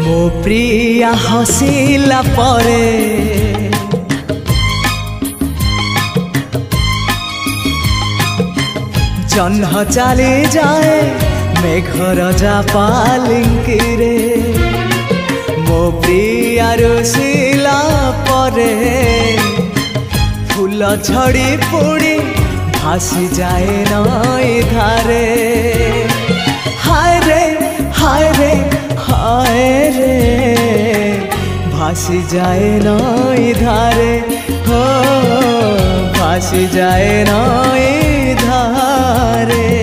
मो प्रिया हसिला परे जह्न चली जाए मेघर जा पालिंकी रे मो प्रिया रुसिला परे फूल झड़ी पुड़ी भासी जाए नई धारे हाय रे हाय रे हाय रे भासी जाए नई धारे हो भासी जाए नई धारे।